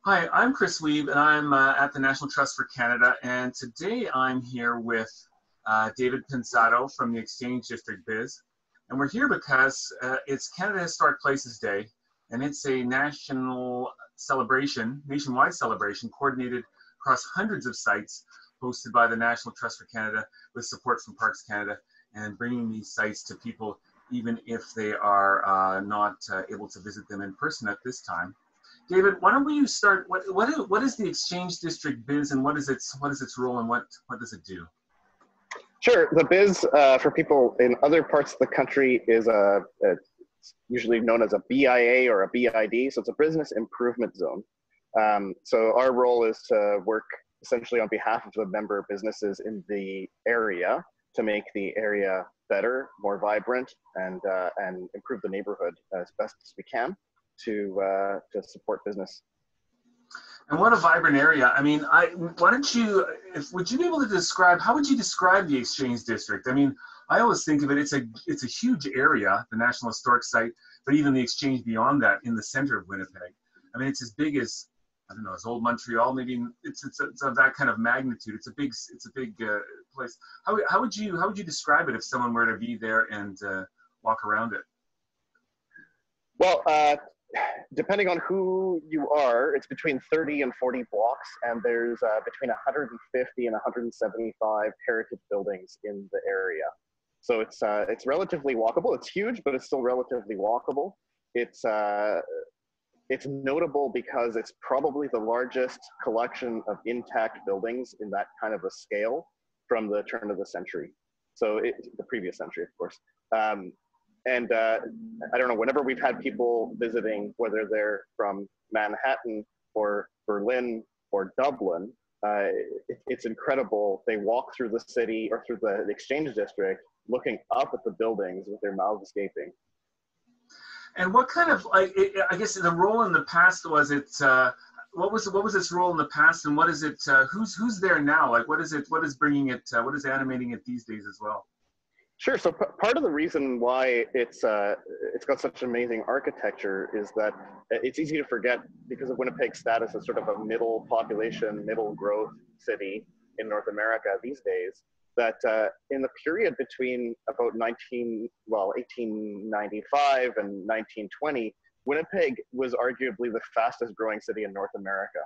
Hi, I'm Chris Wiebe, and I'm at the National Trust for Canada. And today I'm here with David Pensato from the Exchange District BIZ. And we're here because it's Canada Historic Places Day, and it's a national celebration, nationwide celebration, coordinated across hundreds of sites, hosted by the National Trust for Canada with support from Parks Canada, and bringing these sites to people even if they are not able to visit them in person at this time. David, why don't you start? What is the Exchange District BIZ, and what is its role, and what does it do? Sure. The BIZ for people in other parts of the country is it's usually known as a BIA or a BID, so it's a business improvement zone. So our role is to work essentially on behalf of the member businesses in the area to make the area better, more vibrant, and improve the neighborhood as best as we can to support business. And what a vibrant area! I mean, why don't you? Would you be able to describe? How would you describe the Exchange District? I mean, I always think of it. It's a huge area, the National Historic Site, but even the Exchange beyond that, in the center of Winnipeg. I mean, it's as big as, I don't know, as old Montreal. Maybe it's of that kind of magnitude. It's a big place. How would you describe it if someone were to be there and walk around it? Well, depending on who you are, it's between 30 and 40 blocks, and there's between 150 and 175 heritage buildings in the area. So it's relatively walkable. It's huge, but it's still relatively walkable. It's notable because it's probably the largest collection of intact buildings in that kind of a scale from the turn of the century. So the previous century, of course. And I don't know, whenever we've had people visiting, whether they're from Manhattan or Berlin or Dublin, it's incredible. They walk through the city or through the Exchange District looking up at the buildings with their mouths gaping. And what kind of, I guess the role in the past was it, what was its role in the past, and what is it, who's there now? Like, what is bringing it, what is animating it these days as well? Sure. So part of the reason why it's got such amazing architecture is that it's easy to forget, because of Winnipeg's status as sort of a middle population, middle growth city in North America these days, that in the period between about 1895 and 1920, Winnipeg was arguably the fastest growing city in North America.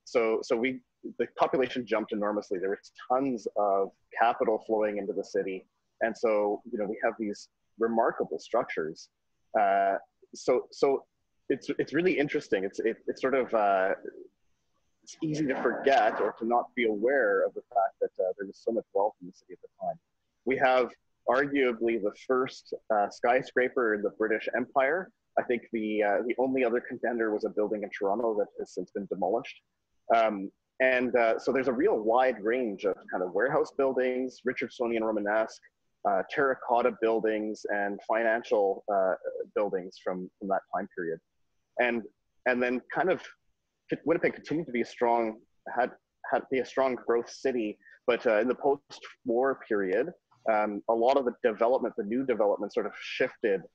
So the population jumped enormously. There was tons of capital flowing into the city. And so, we have these remarkable structures. So it's really interesting. It's sort of, it's easy to forget or to not be aware of the fact that there was so much wealth in the city at the time. We have arguably the first skyscraper in the British Empire. I think the only other contender was a building in Toronto that has since been demolished. So there's a real wide range of kind of warehouse buildings, Richardsonian Romanesque, terracotta buildings, and financial buildings from that time period. And then kind of Winnipeg continued to be a strong growth city, but in the post-war period, a lot of the new development sort of shifted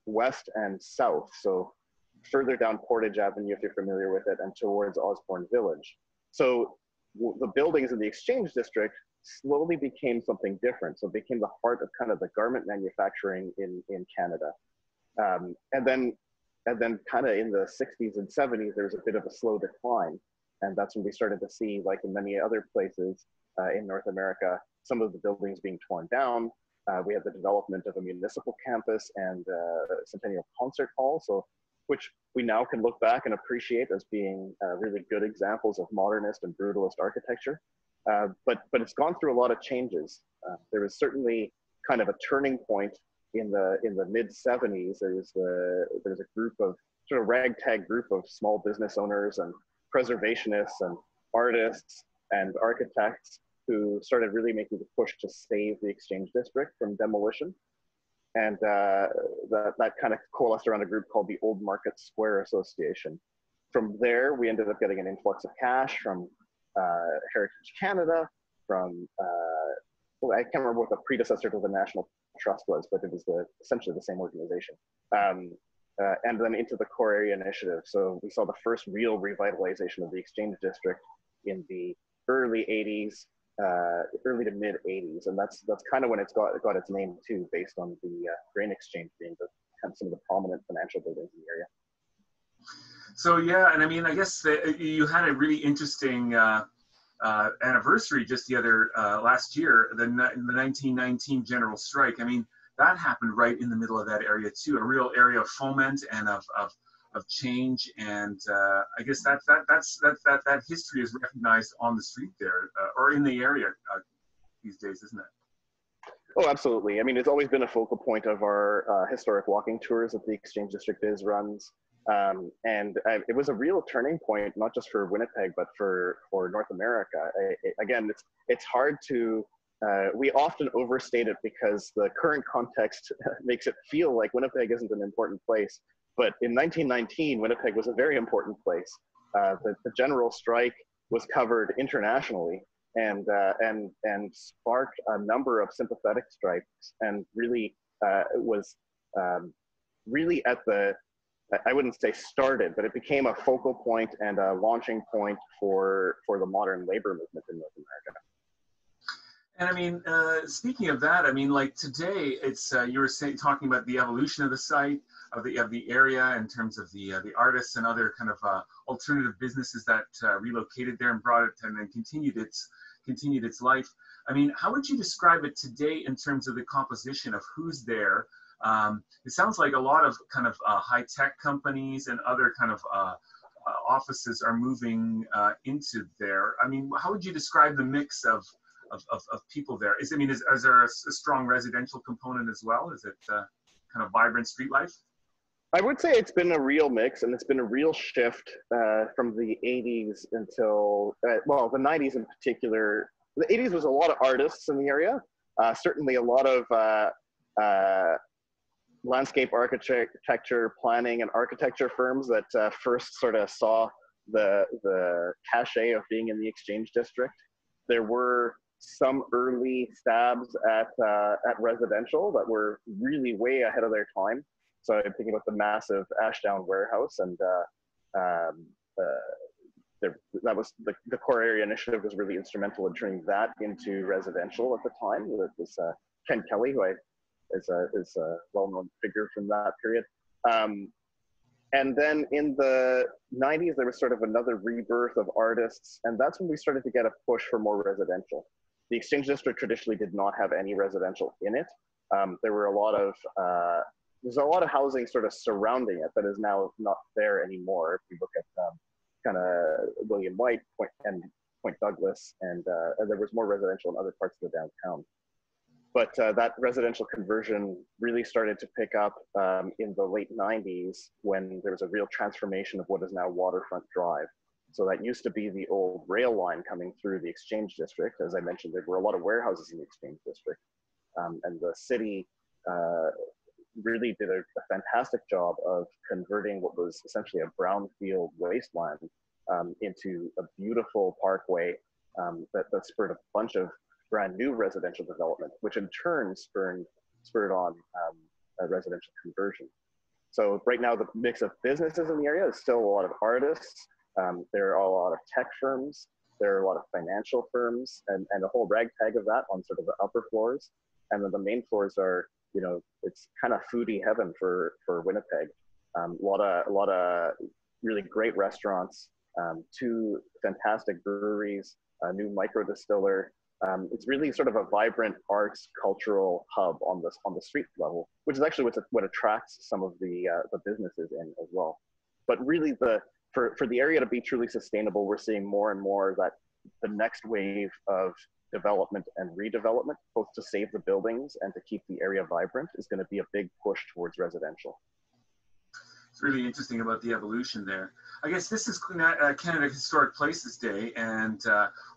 west and south. So further down Portage Avenue, if you're familiar with it, and towards Osborne Village. So the buildings in the Exchange District slowly became something different. So it became the heart of kind of the garment manufacturing in Canada. And then kind of in the 60s and 70s, there was a bit of a slow decline. And that's when we started to see, like in many other places in North America, some of the buildings being torn down. We had the development of a municipal campus and Centennial Concert Hall, which we now can look back and appreciate as being really good examples of modernist and brutalist architecture. But it's gone through a lot of changes. There was certainly kind of a turning point in the mid 70s. There's a group of sort of ragtag group of small business owners and preservationists and artists and architects who started really making the push to save the Exchange District from demolition. And that kind of coalesced around a group called the Old Market Square Association. From there, we ended up getting an influx of cash from Heritage Canada, from, I can't remember what the predecessor to the National Trust was, but it was essentially the same organization. and then into the core area initiative. So we saw the first real revitalization of the Exchange District in the early 80s, early to mid 80s. And that's kind of when it's got its name too, based on the grain exchange being kind of some of the prominent financial buildings in the area. So yeah, and I mean, I guess you had a really interesting anniversary just the other last year, the 1919 general strike. I mean, that happened right in the middle of that area too, a real area of foment and of change. And I guess that history is recognized on the street there or in the area these days, isn't it? Oh, absolutely. I mean, it's always been a focal point of our historic walking tours that the Exchange District BIZ runs. And it was a real turning point, not just for Winnipeg, but for North America. Again, it's hard to, we often overstate it because the current context makes it feel like Winnipeg isn't an important place. But in 1919, Winnipeg was a very important place. The general strike was covered internationally and sparked a number of sympathetic strikes, and really was really at the, I wouldn't say started, but it became a focal point and a launching point for the modern labor movement in North America. And I mean, speaking of that, I mean, like today, it's you were talking about the evolution of the site, of the area, in terms of the artists and other kind of alternative businesses that relocated there and brought it and then continued its life. I mean, how would you describe it today in terms of the composition of who's there? It sounds like a lot of kind of high-tech companies and other kind of offices are moving into there. I mean, how would you describe the mix of people there? Is there a strong residential component as well? Is it kind of vibrant street life? I would say it's been a real mix, and it's been a real shift from the 80s until, well, the 90s in particular. The 80s was a lot of artists in the area, certainly a lot of landscape architecture, planning, and architecture firms that first sort of saw the cachet of being in the Exchange District. There were some early stabs at residential that were really way ahead of their time. So I'm thinking about the massive Ashdown warehouse, and that was the core area initiative was really instrumental in turning that into residential at the time. It was Ken Kelly, who is a well-known figure from that period. And then in the 90s, there was sort of another rebirth of artists, and that's when we started to get a push for more residential. The Exchange District traditionally did not have any residential in it. There were there's a lot of housing sort of surrounding it that is now not there anymore. If you look at kind of William White and Point Douglas, and there was more residential in other parts of the downtown. But that residential conversion really started to pick up in the late 90s, when there was a real transformation of what is now Waterfront Drive. So that used to be the old rail line coming through the Exchange District. As I mentioned, there were a lot of warehouses in the Exchange District. And the city really did a fantastic job of converting what was essentially a brownfield wasteland into a beautiful parkway that spurred a bunch of brand new residential development, which in turn spurred on a residential conversion. So right now, the mix of businesses in the area is still a lot of artists. There are a lot of tech firms. There are a lot of financial firms, and a whole ragtag of that on sort of the upper floors. And then the main floors are, you know, it's kind of foodie heaven for Winnipeg. A lot of really great restaurants, 2 fantastic breweries, a new micro distiller. It's really sort of a vibrant arts cultural hub on the street level, which is actually what attracts some of the businesses in as well. But really, for the area to be truly sustainable, we're seeing more and more that the next wave of development and redevelopment, both to save the buildings and to keep the area vibrant, is going to be a big push towards residential. It's really interesting about the evolution there. I guess this is Canada Historic Places Day, and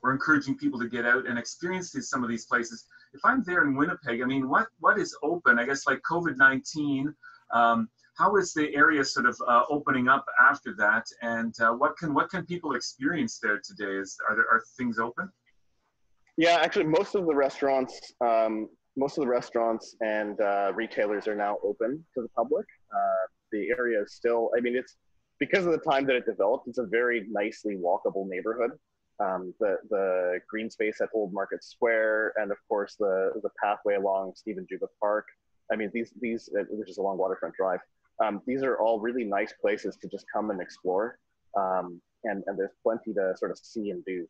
we're encouraging people to get out and experience some of these places. If I'm there in Winnipeg, I mean, what is open? I guess like COVID-19, how is the area sort of opening up after that, and what can people experience there today? Are things open? Yeah, actually, most of the restaurants and retailers are now open to the public. the area is still, I mean, it's because of the time that it developed, it's a very nicely walkable neighborhood. The green space at Old Market Square, and of course the pathway along Stephen Juba Park. I mean, these which is along Waterfront Drive. These are all really nice places to just come and explore, and there's plenty to sort of see and do.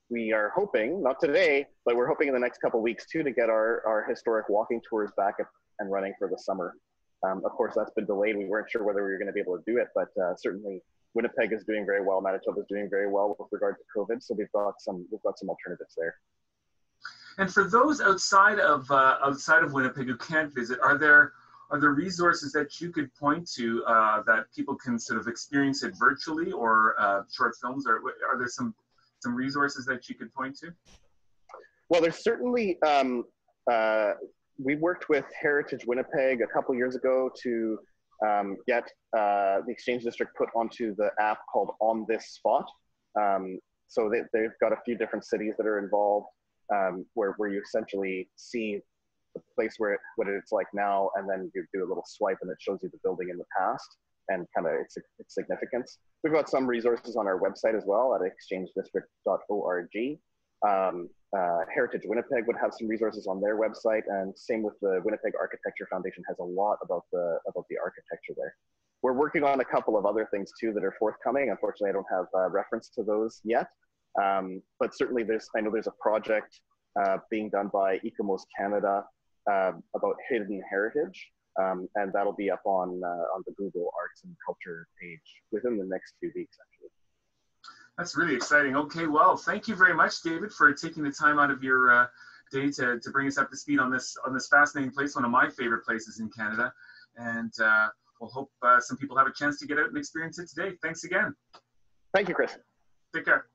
We are hoping, not today, but we're hoping in the next couple of weeks too, to get our historic walking tours back up and running for the summer. Of course, that's been delayed. We weren't sure whether we were going to be able to do it, but certainly Winnipeg is doing very well. Manitoba is doing very well with regard to COVID, so we've got some alternatives there. And for those outside of Winnipeg who can't visit, are there resources that you could point to that people can sort of experience it virtually, or short films, or are there some resources that you could point to? Well, there's certainly, we worked with Heritage Winnipeg a couple years ago to get the Exchange District put onto the app called On This Spot. So they've got a few different cities that are involved, where you essentially see the place what it's like now, and then you do a little swipe and it shows you the building in the past and kind of its significance. We've got some resources on our website as well at exchangedistrict.org. Heritage Winnipeg would have some resources on their website, and same with the Winnipeg Architecture Foundation has a lot about the architecture there. We're working on a couple of other things too that are forthcoming. Unfortunately, I don't have reference to those yet, but certainly I know there's a project being done by Ecomos Canada about hidden heritage, and that'll be up on the Google Arts and Culture page within the next few weeks, actually. That's really exciting. Okay, well, thank you very much, David, for taking the time out of your day to bring us up to speed on this fascinating place, one of my favorite places in Canada. And we'll hope some people have a chance to get out and experience it today. Thanks again. Thank you, Chris. Take care.